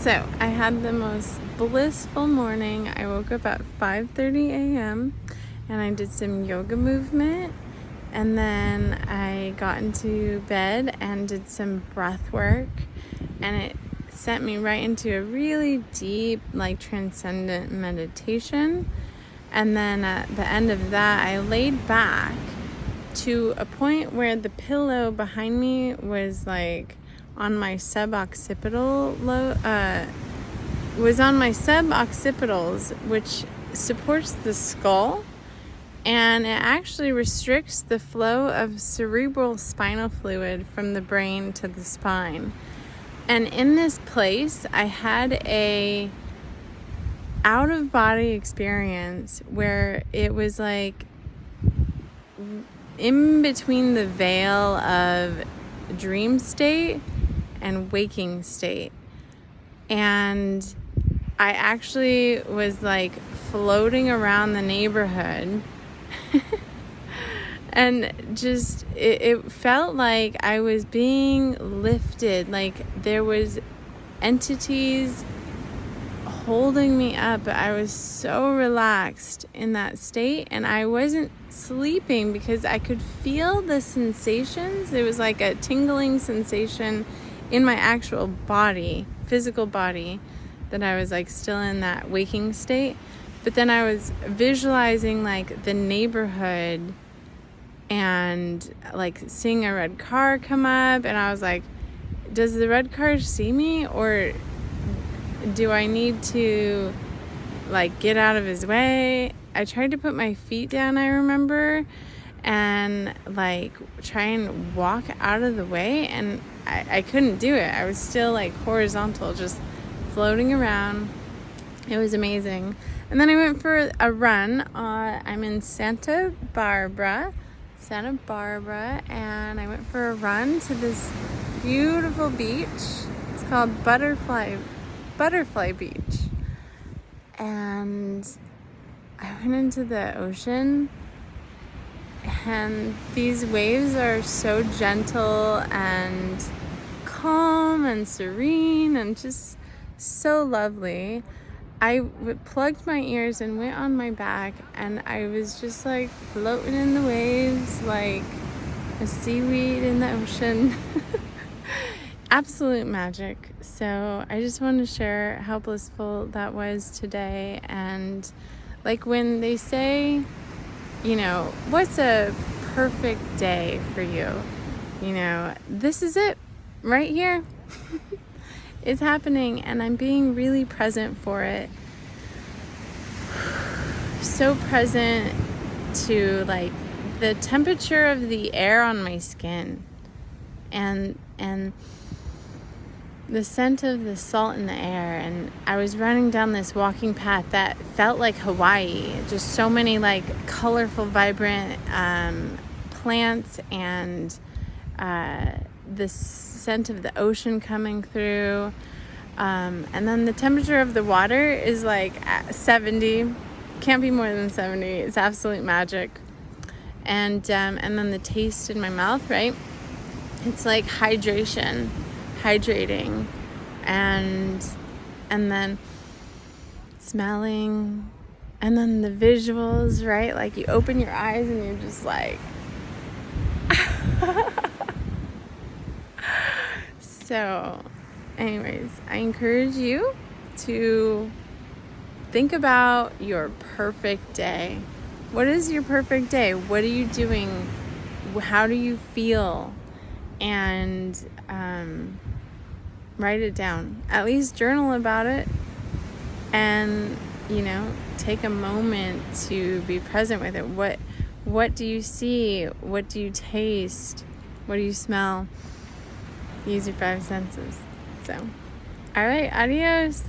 So I had the most blissful morning. I woke up at 5:30 a.m. and I did some yoga movement, and then I got into bed and did some breath work, and it sent me right into a really deep, like, transcendent meditation. And then at the end of that, I laid back to a point where the pillow behind me was like on my suboccipitals, which supports the skull, and it actually restricts the flow of cerebral spinal fluid from the brain to the spine. And in this place, I had a out-of-body experience where it was like in between the veil of dream state and waking state. And I actually was like floating around the neighborhood and just it felt like I was being lifted, like there was entities holding me up, but I was so relaxed in that state, and I wasn't sleeping because I could feel the sensations. It was like a tingling sensation in my actual body, physical body, that I was like still in that waking state. But then I was visualizing like the neighborhood and like seeing a red car come up, and I was like, does the red car see me, or do I need to like get out of his way? I tried to put my feet down, I remember, and like try and walk out of the way, and I couldn't do it. I was still like horizontal, just floating around. It was amazing. And then I went for a run. I'm in Santa Barbara, and I went for a run to this beautiful beach. It's called Butterfly Beach. And I went into the ocean, and these waves are so gentle and calm and serene and just so lovely. I plugged my ears and went on my back, and I was just like floating in the waves like a seaweed in the ocean. Absolute magic. So I just want to share how blissful that was today. And like when they say, you know, what's a perfect day for you? You know, this is it right here. It's happening, and I'm being really present for it. So present to like the temperature of the air on my skin, and the scent of the salt in the air. And I was running down this walking path that felt like Hawaii. Just so many like colorful, vibrant plants, and the scent of the ocean coming through. And then the temperature of the water is like 70. Can't be more than 70. It's absolute magic. And then the taste in my mouth, right? It's like hydrating, and then smelling, and then the visuals, right? Like you open your eyes and you're just like so anyways, I encourage you to think about your perfect day. What is your perfect day? What are you doing? How do you feel? And write it down. At least journal about it. And, you know, take a moment to be present with it. What do you see? What do you taste? What do you smell? Use your 5 senses. So, all right, adios.